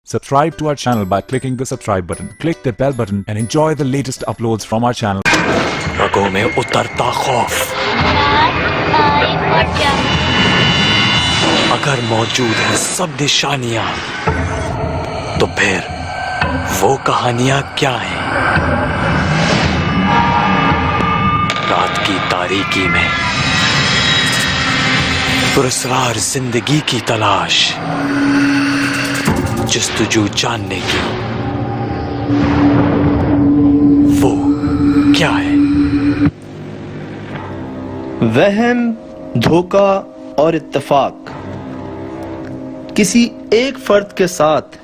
Subscribe to our channel by clicking the subscribe button. Click the bell button and enjoy the latest uploads from our channel. रगों में उतरता खौफ अगर मौजूद है सब निशानियां, तो फिर वो कहानियां क्या हैं? रात की तारीकी में पुरस्कार जिंदगी की तलाश, जस्तजू जानने की, वो क्या है? वहम, धोखा और इत्तेफाक। किसी एक फर्द के साथ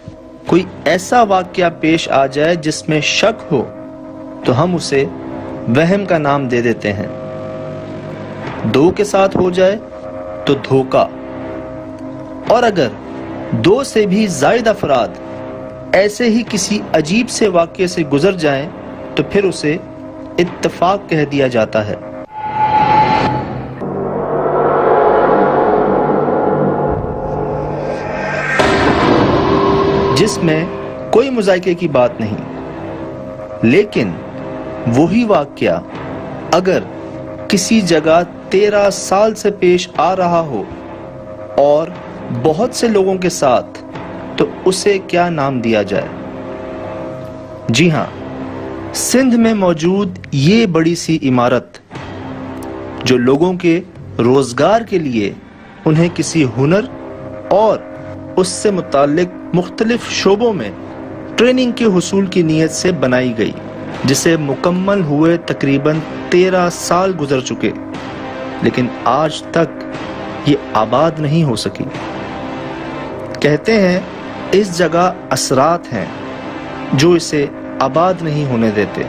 कोई ऐसा वाकया पेश आ जाए जिसमें शक हो, तो हम उसे वहम का नाम दे देते हैं। दो के साथ हो जाए तो धोखा, और अगर दो से भी ज्यादा अफराद ऐसे ही किसी अजीब से वाकये से गुजर जाएं, तो फिर उसे इत्तेफाक कह दिया जाता है। जिसमें कोई मुज़ायके की बात नहीं, लेकिन वही वाकया अगर किसी जगह 13 साल से पेश आ रहा हो और बहुत से लोगों के साथ, तो उसे क्या नाम दिया जाए? जी हां, सिंध में मौजूद ये बड़ी सी इमारत, जो लोगों के रोजगार के लिए उन्हें किसी हुनर और उससे मुताल्लिक मुख्तलिफ शोबों में ट्रेनिंग के हुसूल की नीयत से बनाई गई, जिसे मुकम्मल हुए तकरीबन 13 साल गुजर चुके, लेकिन आज तक ये आबाद नहीं हो सकी। कहते हैं इस जगह असरात हैं जो इसे आबाद नहीं होने देते।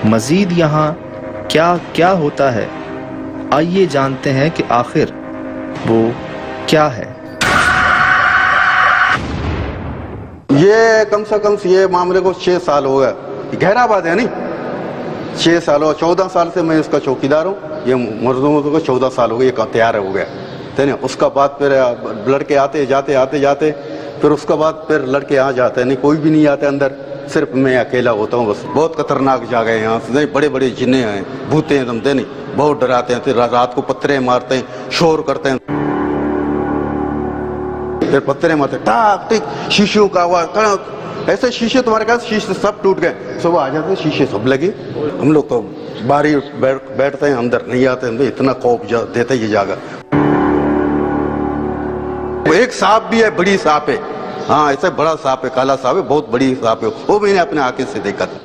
मजीद यहाँ क्या क्या होता है, आइए जानते हैं कि आखिर वो क्या है। ये कम से कम ये मामले को 6 साल हो गया। गहरा बात है नहीं, 6 साल हो, 14 साल से मैं इसका चौकीदार हूँ। ये मजलूमों को 14 साल हो गए, ये तैयार हो गया है ना। उसका बाद फिर लड़के आते जाते, फिर उसका बाद फिर लड़के आ जाते हैं, नहीं कोई भी नहीं आते अंदर, सिर्फ मैं अकेला होता हूँ बस। बहुत खतरनाक जगह है यहाँ से, बड़े बड़े जिन्ने हैं, भूते हैं, समझे नहीं, बहुत डराते हैं। फिर रात को पत्थरे मारते हैं, शोर करते हैं, फिर पत्थरे मारते टाक टिक, शीशों का आवाज, ऐसे शीशे तुम्हारे पास शीशे सब टूट गए। सुबह आ जाते शीशे सब लगे। हम लोग तो बाहर बैठते हैं, अंदर नहीं आते हैं, इतना खौफ देते ये जगह। एक सांप भी है, बड़ी सांप है, हाँ ऐसे बड़ा सांप है, काला सांप है, बहुत बड़ी सांप है, वो मैंने अपने आंखें से देखा था।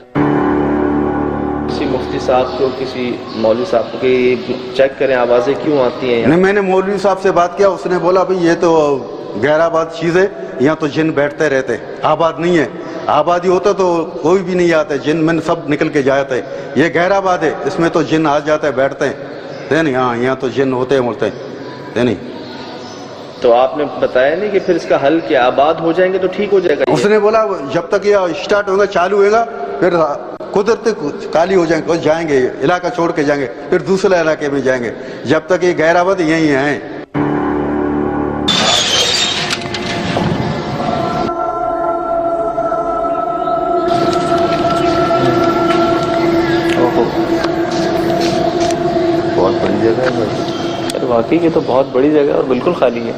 किसी मुफ्ती साहब को, किसी मौलवी साहब को कि चेक करें आवाजें क्यों आती हैं। नहीं, मैंने मौलवी साहब से बात किया, उसने बोला भाई ये तो गैराबाद चीज है, यहाँ तो जिन बैठते रहते, आबाद नहीं है। आबादी होता तो कोई भी नहीं आता, जिन मैंने सब निकल के जाते। ये गैराबाद है, इसमें तो जिन आ जाते हैं, बैठते हैं नहीं। हाँ, यहाँ तो जिन होते हैं, मुड़ते हैं नहीं। तो आपने बताया नहीं कि फिर इसका हल क्या? आबाद हो जाएंगे तो ठीक हो जाएगा। उसने बोला जब तक ये स्टार्ट होगा, चालू होगा, फिर कुदरत काली हो जाएंगे, जाएंगे इलाका छोड़ के जाएंगे, फिर दूसरे इलाके में जाएंगे। जब तक ये गैराबाद यही है। बहुत बड़ी जगह है भाई। वाकई ये तो बहुत बड़ी जगह है और बिल्कुल खाली है।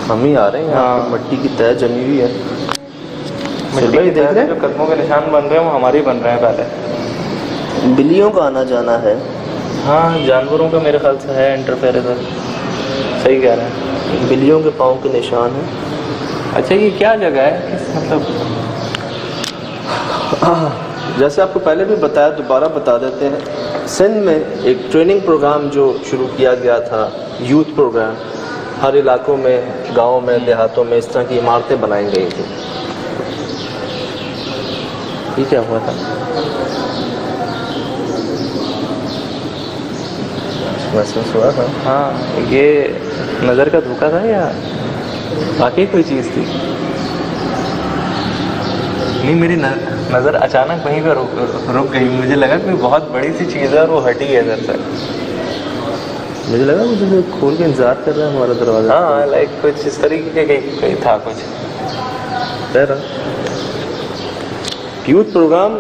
हम ही आ रहे हैं यहाँ, मिट्टी की तह जमी हुई है। मिट्टी की देख रहे हैं, जो कदमों के निशान बन रहे हैं वो हमारे ही बन रहे हैं। पहले बिल्लियों का आना जाना है। हाँ, जानवरों का मेरे ख्याल से है इंटरफेयर इधर। सही कह रहे हैं, बिल्लियों के पाँव के निशान है। अच्छा, ये क्या जगह है, मतलब? जैसे आपको पहले भी बताया, दोबारा बता देते हैं। सिंध में एक ट्रेनिंग प्रोग्राम जो शुरू किया गया था, यूथ प्रोग्राम, हर इलाकों में, गाँव में, देहातों में इस तरह की इमारतें बनाई गई थी। ये क्या हुआ था? महसूस हुआ था? हाँ, ये नज़र का धोखा था या वाकई कोई चीज़ थी? नहीं, मेरी नज़र अचानक वहीं पर रुक गई। मुझे लगा कि बहुत बड़ी सी चीज़ है और वो हटी है इधर से। मुझे लगा वो जैसे खोल के इंतजार कर रहा है हमारा दरवाजा। हाँ लाइक कुछ इस तरीके का कहीं था कुछ। यूथ प्रोग्राम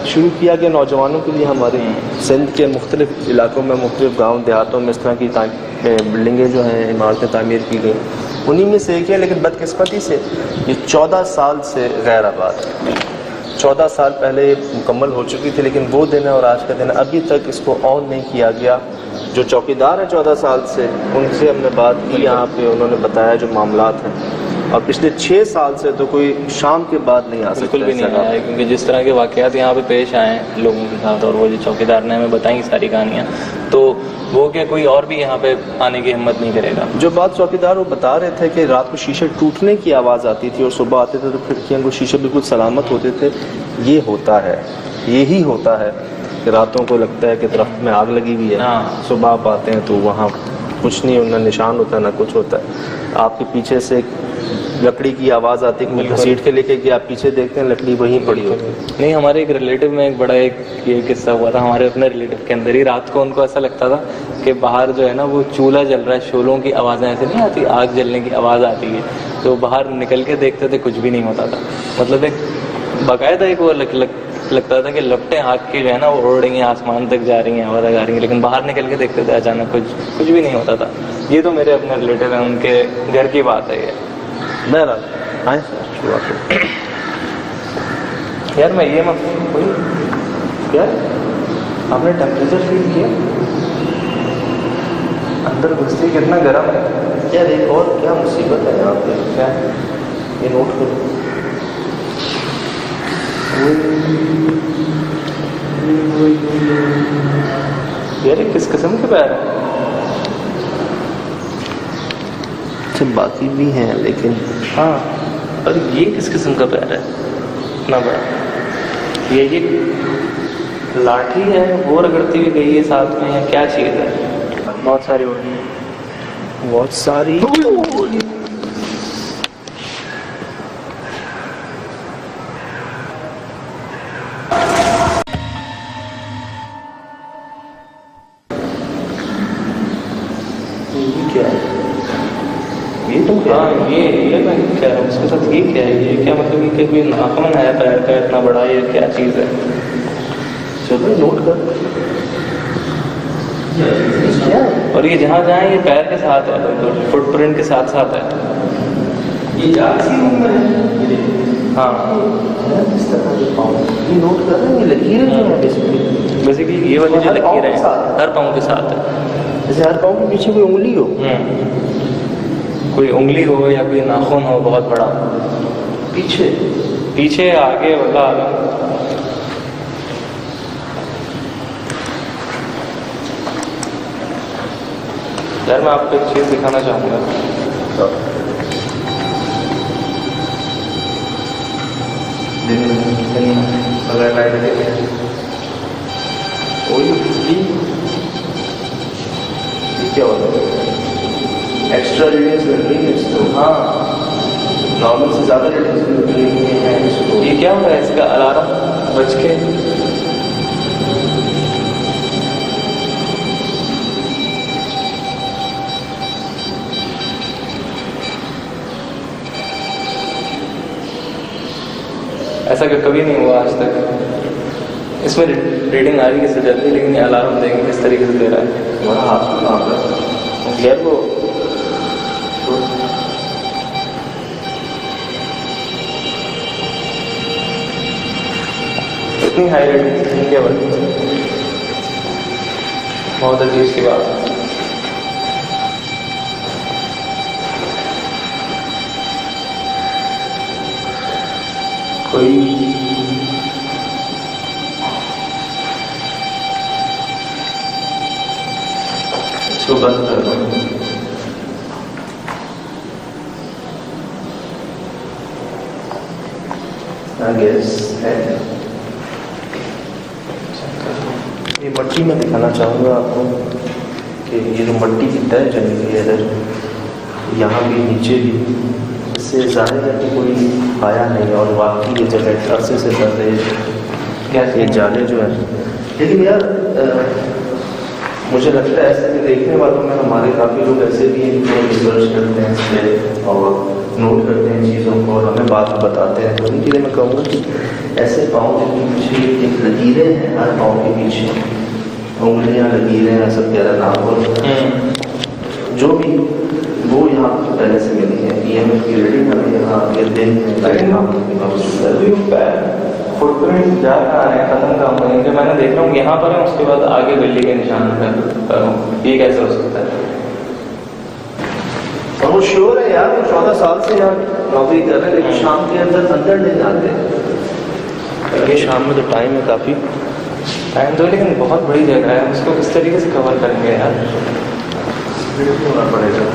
शुरू किया गया नौजवानों के लिए हमारे सिंध के मुख्तलिफ इलाकों में, मुख्तलिफ गाँव देहातों में इस तरह की बिल्डिंगें जो हैं, इमारतें तामीर की गई, उन्हीं में से एक है। लेकिन बदकिस्मती से ये 14 साल से गैर आबाद, 14 साल पहले मुकम्मल हो चुकी थी, लेकिन वो दिन और आज का दिन अभी तक इसको ऑन नहीं किया गया। जो चौकीदार हैं 14 साल से, उनसे हमने बात की यहाँ पे, उन्होंने बताया जो मामलात हैं। और पिछले 6 साल से तो कोई शाम के बाद नहीं आ सकता, बिल्कुल भी नहीं आया है, क्योंकि जिस तरह के वाक़यात यहाँ पे पेश आए हैं लोगों के साथ, और वो जो चौकीदार ने हमें बताई सारी कहानियाँ, तो वो क्या कोई और भी यहाँ पे आने की हिम्मत नहीं करेगा। जो बात चौकीदार वो बता रहे थे कि रात को शीशे टूटने की आवाज़ आती थी और सुबह आते थे तो खिड़कियाँ को शीशे बिल्कुल सलामत होते थे। ये होता है, यही होता है कि रातों को लगता है कि दरख्त में आग लगी हुई है, सुबह आप आते हैं तो वहाँ कुछ नहीं, उनका निशान होता है ना कुछ होता है। आपके पीछे से लकड़ी की आवाज़ आती है कि घसीट के लेके गया, आप पीछे देखते हैं लकड़ी वहीं पड़ी होती है। नहीं, हमारे एक रिलेटिव में एक बड़ा ये किस्सा हुआ था। हमारे अपने रिलेटिव के अंदर ही रात को उनको ऐसा लगता था कि बाहर जो है ना वो चूल्हा जल रहा है, शोलों की आवाज़ें ऐसे नहीं आती, आग जलने की आवाज़ आती है, तो बाहर निकल के देखते थे कुछ भी नहीं होता था। मतलब एक बाकायदा एक वो लगता था कि लपटें आग की जो है ना वो उड़ रही हैं, आसमान तक जा रही हैं, हवा तक आ रही हैं, लेकिन बाहर निकल के देखते थे अचानक कुछ भी नहीं होता था। ये तो मेरे अपने रिलेटिव हैं, उनके घर की बात है ये। बहरहाल आए यार मैं ये मत क्या आपने टेम्परेचर फील किया अंदर घुसते कितना गर्म है यार। एक और क्या मुसीबत है यहाँ पे, क्या ये नोट करो। यार ये किस किस्म के पैर हैं? अच्छा बाकी भी हैं लेकिन हाँ, और ये किस किस्म का पैर है इतना बड़ा? ये लाठी है वो रगड़ती हुई गई है साथ में, या क्या चीज़ है? बहुत सारी उड़नी है, बहुत सारी। हाँ ये मैं कह रहा हूँ उसके साथ ये क्या है? ये क्या मतलब कि कोई नाखून है पैर का इतना बड़ा, ये क्या चीज़ है? चलो नोट कर। और ये जहाँ जाए ये पैर के साथ है, तो फुटप्रिंट के साथ साथ है। ये हाँ ये नोट कर रहे हैं, ये लकीरें जो हैं बेसिकली ये वाली जो लकीर है हर पाँव के साथ है। जैसे हर पाँव के पीछे कोई उंगली हो, कोई उंगली हो या कोई नाखून हो बहुत बड़ा, पीछे आगे वाला यार मैं आपको एक चीज़ दिखाना चाहूँगा। अगर लाइट क्या होता है? एक्स्ट्रा रीडिंग्स मिल रही है इसको। हाँ नॉर्मल से ज़्यादा रीडिंग्स मिल रही हैं इसको। ये क्या हो रहा है? इसका अलार्म बज के ऐसा कभी नहीं हुआ आज तक। इसमें रीडिंग आ रही है इससे जल्दी, लेकिन ये अलार्म देंगे किस तरीके से दे रहा है। हमारा हाथ में काम कर रहा है यार। वो इतनी हाई रेटिंग क्या बात, बहुत अजीब सी बात है। कोई इसको बंद कर दो। ये मट्टी में दिखाना चाहूँगा आपको कि ये जो मट्टी की तह जमी हुई है इधर, यहाँ भी नीचे भी, इससे जाहिर है कि कोई आया नहीं और वाकई ये जगह अरसे से बंद है। क्या ये जाले जो हैं, लेकिन यार मुझे लगता है ऐसे कि देखने वालों में हमारे काफ़ी लोग ऐसे भी हैं जो रिसर्च करते हैं इस पर और नोट करते हैं चीज़ों को और हमें बात बताते हैं। तो उनके लिए मैं कहूँगा कि ऐसे पाँव के पीछे एक लकीरें हैं, हर पाँव के पीछे उंगलियाँ, लकीरें, ऐसा प्यारा नाम और जो भी वो यहाँ पहले से मिली है। EMF की रीडिंग हमें यहाँ ये दिन में लाइट फुटप्रिंट जा रहा है, खत्म काम करेंगे। जो मैंने देख रहा हूँ यहाँ पर है, उसके बाद आगे बिल्ली के निशान कर रहा हूँ। ये कैसे हो सकता है? और वो श्योर है यार, वो 14 साल से यहाँ नौकरी कर रहे हैं, लेकिन शाम के अंदर नहीं आते। ये शाम में तो टाइम है काफ़ी, टाइम तो, लेकिन बहुत बड़ी जगह है, उसको किस तरीके से कवर करेंगे यार? होना पड़ेगा।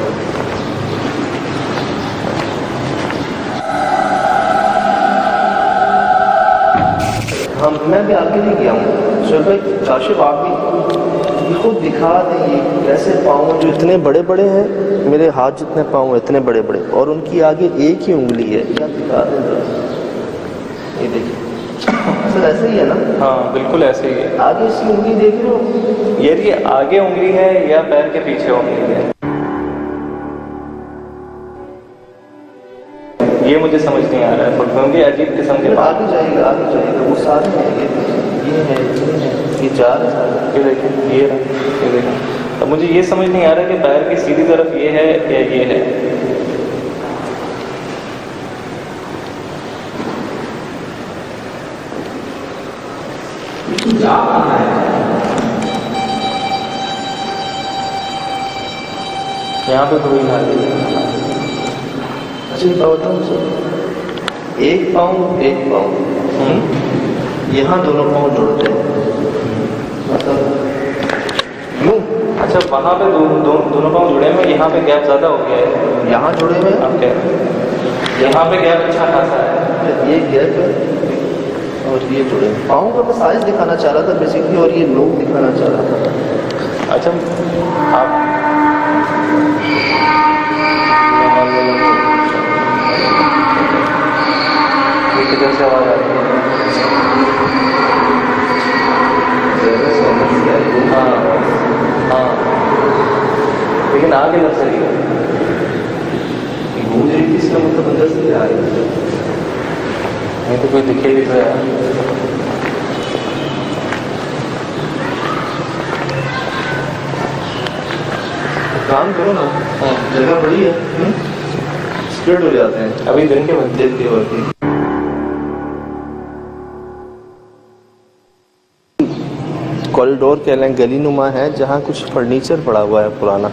हम मैं भी आगे नहीं गया हूँ सर भाई, काशिफ आप भी खुद दिखा दें ये कैसे पाँव जो इतने बड़े बड़े हैं, मेरे हाथ जितने पाँव इतने बड़े बड़े, और उनकी आगे एक ही उंगली है। क्या दिखा दें जरा, ये देखिए सर ऐसे ही है ना? हाँ बिल्कुल ऐसे ही है। आगे इसकी उंगली देख रहे हो? ये आगे उंगली है या पैर के पीछे उंगली है, ये मुझे समझ नहीं आ रहा है। फुटबॉल की अजीब किस्म के आगे जाएगा वो सारे हैं, ये है ये चार है, ये देखें, ये देखें। अब मुझे ये समझ नहीं आ रहा कि पैर की सीधी तरफ ये है या ये है। यहाँ पे कोई खाली है। अच्छा ये बताओ सर, एक पाँव यहाँ दोनों पाँव जुड़ते हैं, मतलब यूँ। अच्छा वहाँ पे दोनों पाँव जुड़े हुए, यहाँ पे गैप ज़्यादा हो गया है। यहाँ जुड़े हुए आप कह रहे हैं यहाँ पे गैप अच्छा खासा है, ये गैप है और ये जुड़े हैं। पाँव का मैं साइज दिखाना चाह रहा था बेसिकली, और ये लोग दिखाना चाह रहा था। अच्छा आप किधर से आवाज आ रही है? हाँ लेकिन आगे लग सही है, घूम रही इसका मतलब अंदर से आ रही है। नहीं तो कोई दिखे भी तो यार। काम करो ना, जगह बड़ी है, स्प्रेड हो जाते हैं अभी दिन के वक्त। कॉरिडोर कह लें, गली नुमा है जहाँ कुछ फर्नीचर पड़ा हुआ है पुराना।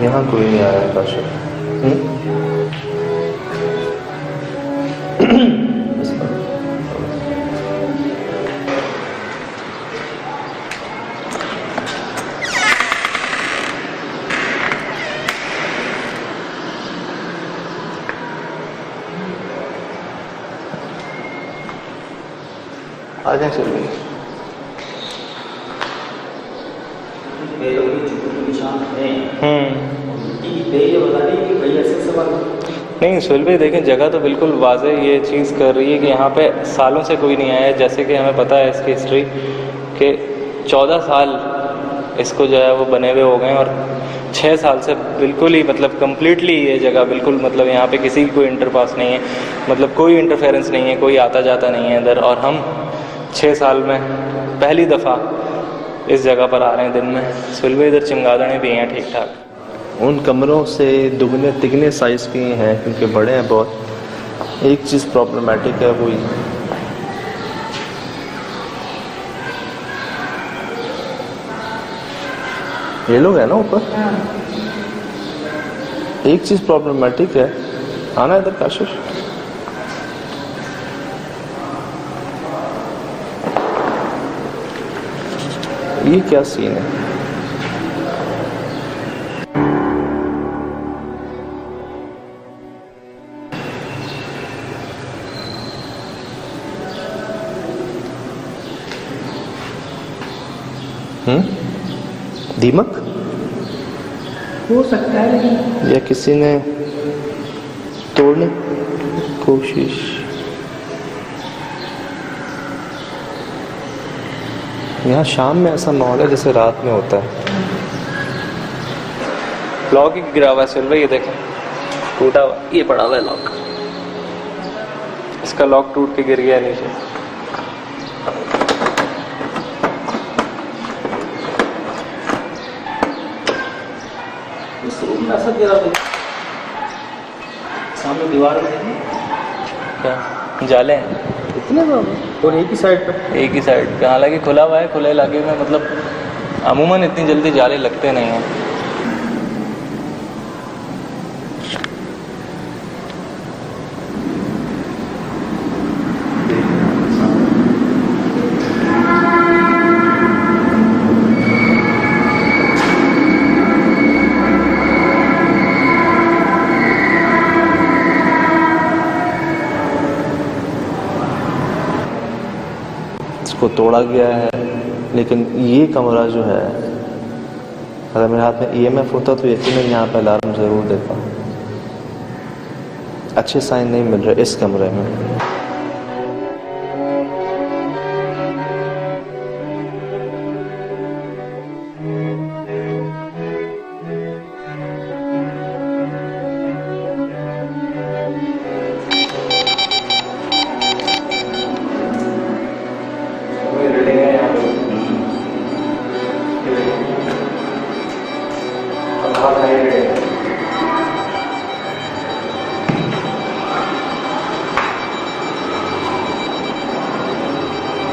यहाँ कोई नहीं आया काशिफ। आ जाए चलिए। हम्म। नहीं सुहेल भाई देखें, जगह तो बिल्कुल वाज़े ये चीज़ कर रही है कि यहाँ पे सालों से कोई नहीं आया है। जैसे कि हमें पता है इसकी हिस्ट्री कि 14 साल इसको जो है वो बने हुए हो गए, और 6 साल से बिल्कुल ही मतलब कम्प्लीटली ये जगह बिल्कुल मतलब यहाँ पे किसी की कोई इंटरपास नहीं है, मतलब कोई इंटरफेरेंस नहीं है, कोई आता जाता नहीं है इधर। और हम 6 साल में पहली दफ़ा इस जगह पर आ रहे हैं दिन में। सुहेल भाई इधर चमगादड़ें भी हैं ठीक ठाक। उन कमरों से दुगने तिगने साइज़ के हैं क्योंकि बड़े हैं बहुत। एक चीज़ प्रॉब्लमेटिक है वो ये लोग हैं ना ऊपर। एक चीज़ प्रॉब्लमेटिक है, आना इधर काशिश। ये क्या सीन है? दीमक हो सकता है, लेकिन या किसी ने तोड़ने की कोशिश। यहाँ शाम में ऐसा माहौल है जैसे रात में होता है। लॉक ही गिरा हुआ है सुहेल भाई, ये देखें टूटा हुआ, ये पड़ा हुआ है लॉक। इसका लॉक टूट के गिर गया नीचे। इस रूम में ऐसा गिरा हुआ है। सामने दीवार में क्या जाले हैं इतने बड़े और एक ही साइड पे। एक ही साइड पे, हालांकि खुला हुआ है, खुले इलाके में मतलब अमूमन इतनी जल्दी जाले लगते नहीं हैं। इसको तोड़ा गया है, लेकिन ये कमरा जो है, अगर मेरे हाथ में EMF होता तो यकीनन यहाँ पे अलार्म ज़रूर देता। अच्छे साइन नहीं मिल रहे इस कमरे में।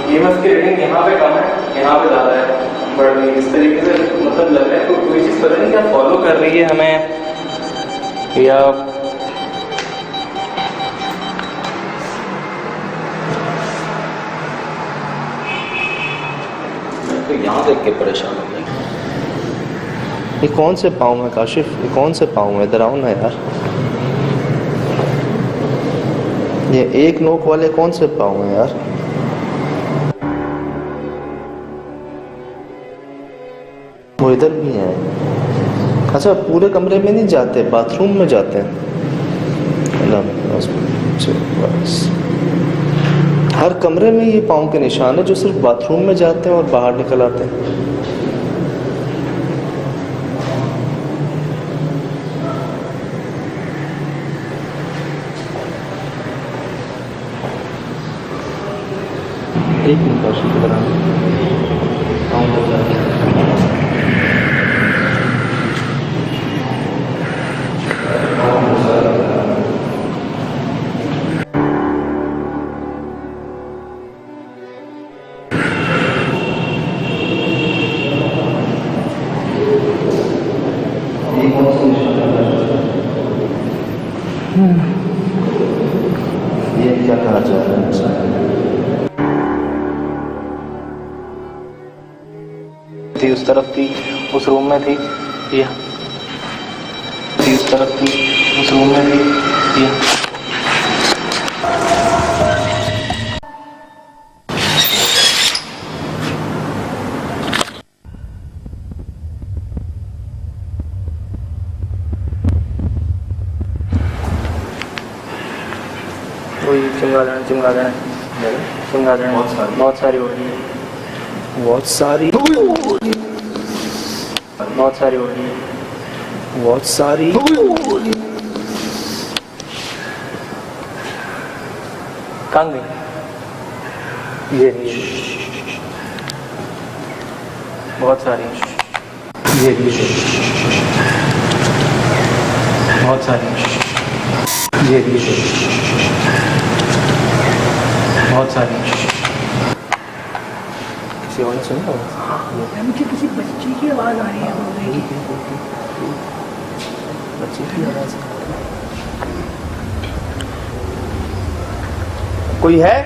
EMF की रीडिंग यहाँ पे कम है, यहाँ पे ज़्यादा है, बढ़ रही है। इस तरीके से मतलब लग रहा है कोई चीज़ पता नहीं क्या फॉलो कर रही है हमें, या तो यहाँ देख के परेशान हो गया। ये कौन से पाँव है काशिफ? ये कौन से पाँव है? इधर आओ ना यार। ये एक नोक वाले कौन से पाँव हैं यार? वो इधर भी हैं। अच्छा, पूरे कमरे में नहीं जाते, बाथरूम में जाते हैं। हर कमरे में ये पाँव के निशान है जो सिर्फ बाथरूम में जाते हैं और बाहर निकल आते हैं। एक मिनट काशिफ इधर ये क्या कहा जा रहा है? थी उस तरफ थी, उस रूम में थी, या थी उस तरफ थी, उस रूम में थी, या कोई चिमगादड़ चिमगादड़ चिमगादड़ बहुत सारी हो रही है, बहुत सारी बहुत सारी हो रही है। बहुत सारी कहाँ गई? ये बहुत सारी, ये बहुत सारी, ये बहुत सारी। किसी और ने सुना होगा? मुझे किसी बच्ची की आवाज़ आ रही है रोने की। बच्चे की आवाज़। कोई है?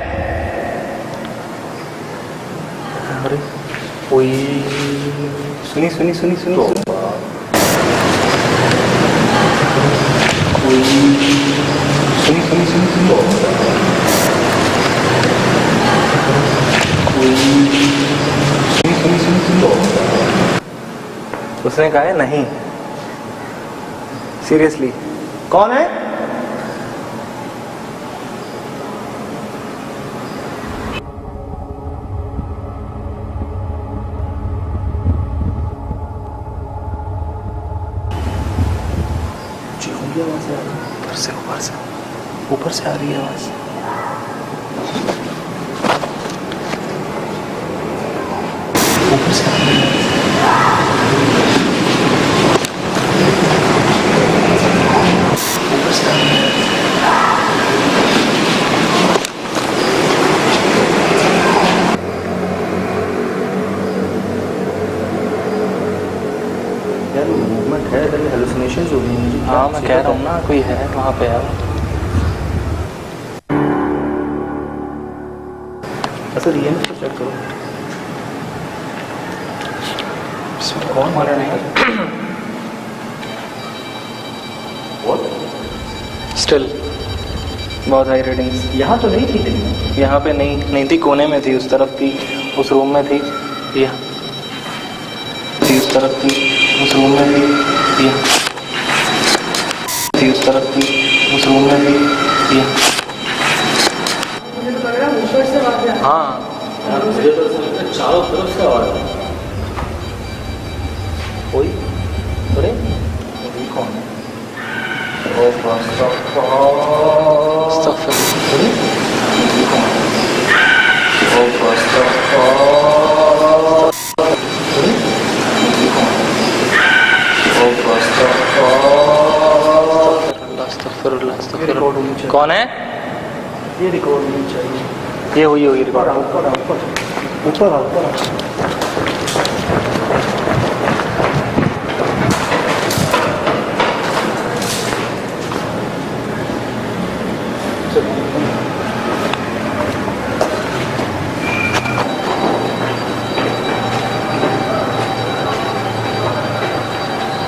अरे कोई सुनी सुनी सुनी सुनी तो सुनी। कोई सुनी सुनी सुनी सुनी। कोई सुनी सुनी सुनी सुनी। उसने कहा है नहीं, सीरियसली। कौन है? ऊपर से ऊपर से ऊपर से आ रही है आवाज। ऊपर से आ रही है। ऊपर से आ रही है। यार मूवमेंट है, हेलुसिनेशंस हो रही हैं मुझे। हाँ मैं कह रहा हूँ ना, कोई है वहाँ पे यार। अच्छा रियल को चेक करो। इसमें कौन मारा नहीं? स्टिल बहुत हाई रेटिंग्स। यहाँ तो नहीं थी लेकिन। यहाँ पे नहीं थी, कोने में थी, उस तरफ थी, उस रूम में थी। यहाँ थी, उस तरफ थी, उस रूम में थी। यहाँ थी, उस तरफ थी, उस रूम में थी। यहाँ मुझे तो लग रहा है ऊपर से आवाज़ आ रही है। हाँ मुझे तो ऐसा लगता है चारों तरफ से आवाज है। कोई अरे अभी कौन है? कौन है? ये रिकॉर्ड नहीं चाहिए। ये हुई रिकॉर्ड। ऊपर ऊपर ऊपर।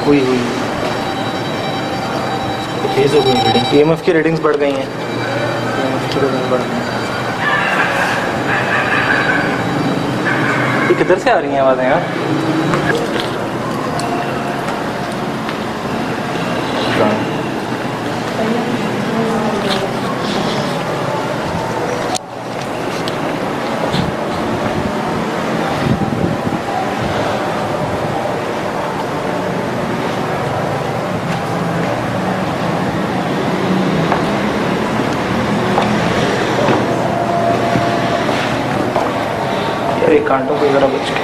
हुई तेज हो गई रीडिंग। EMF की रीडिंग्स बढ़ गई हैं। EMF की रीडिंग्स बढ़ गई हैं। ये किधर से आ रही हैं आवाज़ें यार? एक कांटों को जरा बच के।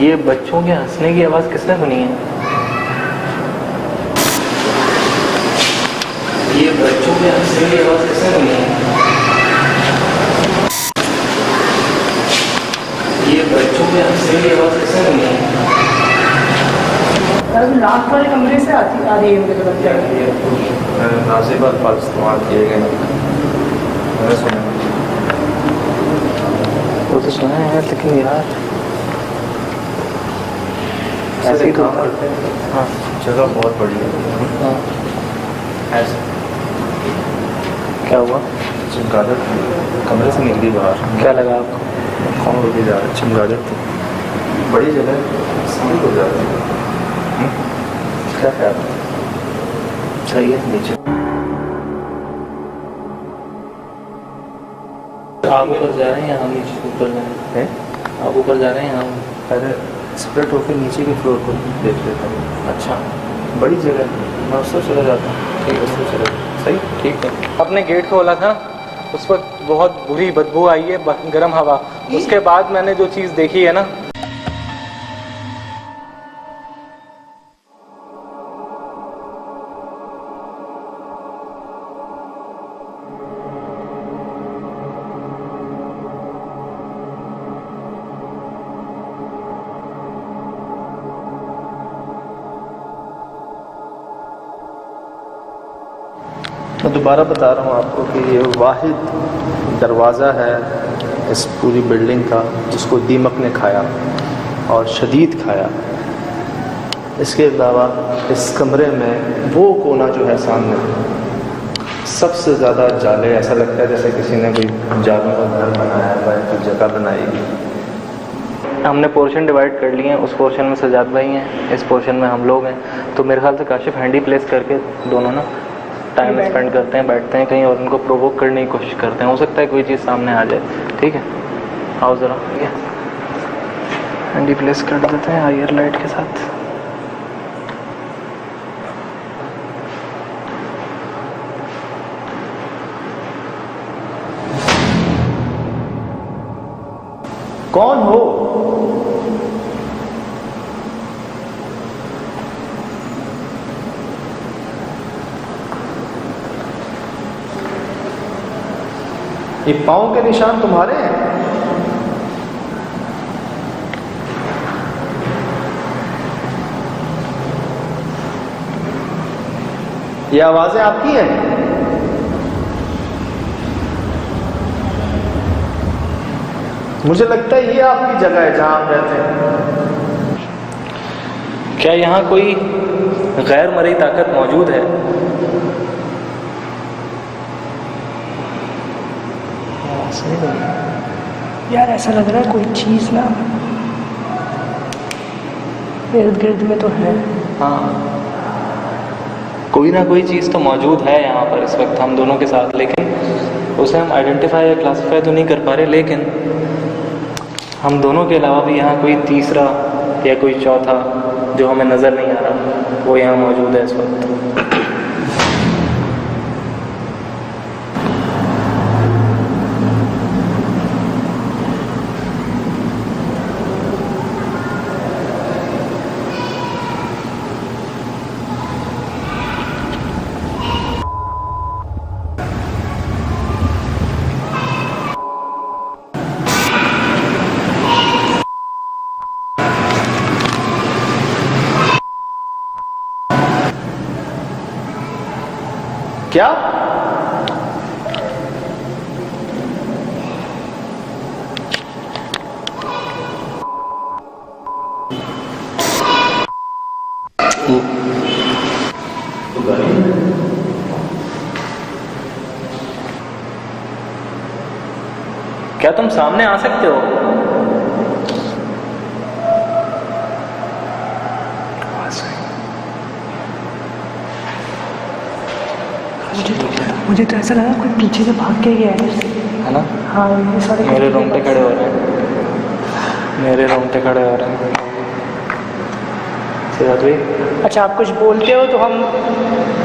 ये बच्चों के हंसने की आवाज किसने सुनी है? ये बच्चों के हंसने की आवाज किसने सुनी है? ये बच्चों के हंसने की आवाज किसने सुनी है? लास्ट वाले कमरे से आ रही है मुझे तो लगता है। नासिब अल्फाज इस्तेमाल किए गए। मैंने सुना वो तो सुना है लेकिन यार ऐसे ही तो करते हैं। हाँ जगह बहुत बड़ी है। हाँ ऐसे क्या हुआ? चमगादड़ कमरे से निकली बाहर। क्या लगा आपको? कौन होके जा रहा है? चमगादड़ थी। बड़ी जगह है, समझ हो जा रही है। क्या ख्याल है? सही है। नीचे आप ऊपर जा रहे हैं या हम नीचे ऊपर जा रहे हैं? हैं? आप ऊपर जा रहे हैं या हम? पहले स्प्रेड होकर नीचे के फ्लोर को देख लेता हूँ। अच्छा बड़ी जगह है, मैं उससे चला जाता हूँ। ठीक है, उससे चला जाता। सही, ठीक है। आपने गेट खोला था, उस वक्त बहुत बुरी बदबू आई है, गर्म हवा। उसके बाद मैंने जो चीज़ देखी है ना, मैं दोबारा बता रहा हूँ आपको कि ये वाहिद दरवाज़ा है इस पूरी बिल्डिंग का जिसको दीमक ने खाया और शदीद खाया। इसके अलावा इस कमरे में वो कोना जो है सामने सबसे ज़्यादा जाले, ऐसा लगता है जैसे किसी ने कोई जालों का घर बनाया हुआ है, कोई जगह बनाई है। हमने पोर्शन डिवाइड कर लिए हैं। उस पोर्शन में सजाद भाई हैं, इस पोर्शन में हम लोग हैं। तो मेरे ख्याल से काशिफ हैंडी प्लेस करके दोनों ना टाइम स्पेंड करते हैं, बैठते हैं कहीं और उनको प्रोवोक करने की कोशिश करते हैं। हो सकता है कोई चीज़ सामने आ जाए। ठीक है, आओ ज़रा। ठीक है, हैंडी प्लेस कर देते हैं हायर लाइट के साथ। कौन हो? ये पाँव के निशान तुम्हारे हैं? ये आवाजें आपकी हैं? मुझे लगता है ये आपकी जगह है जहां आप रहते हैं। क्या यहाँ कोई गैर मरई ताकत मौजूद है? यार ऐसा लग रहा है कोई चीज़ ना इर्द गिर्द में तो है। हाँ, कोई ना कोई चीज़ तो मौजूद है यहाँ पर इस वक्त हम दोनों के साथ, लेकिन उसे हम आइडेंटिफाई या क्लासीफाई तो नहीं कर पा रहे। लेकिन हम दोनों के अलावा भी यहाँ कोई तीसरा या कोई चौथा जो हमें नज़र नहीं आ रहा, वो यहाँ मौजूद है इस वक्त। क्या? क्या तुम सामने आ सकते हो? मुझे तो ऐसा लगा कोई पीछे से भाग के गया है ना? हाँ, ये सारे मेरे रोंगटे खड़े हो रहे हैं, मेरे रोंगटे खड़े हो रहे हैं। सिराज भाई, अच्छा, आप कुछ बोलते हो तो हम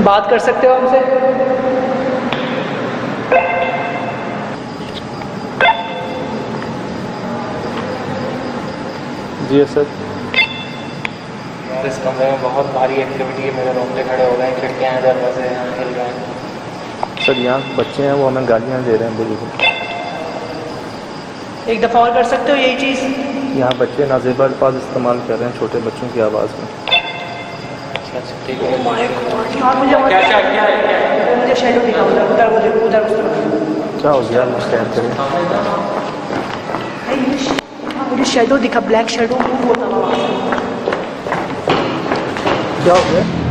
बात कर सकते हो हमसे? जी सर। इस कमरे में बहुत भारी एक्टिविटी है, मेरे रोंगटे खड़े हो गए हैं, खिड़कियाँ हैं, दरवाजे हैं, हिल रहे हैं। सर यहाँ बच्चे हैं, वो हमें गालियाँ दे रहे हैं बुजुर्ग। एक दफ़ा और कर सकते हो यही चीज़? यहाँ बच्चे नाजेबा अल्फाज इस्तेमाल कर रहे हैं छोटे बच्चों की आवाज़ में। अच्छा ठीक है। और मुझे क्या क्या क्या है? मुझे शेडो दिखा उधर वो देखो उधर उस तरफ क्या हो गया मुस्टैब करे मुझे शेडो दिखा ब्लैक शेडो मूव होता हुआ क्या हो गया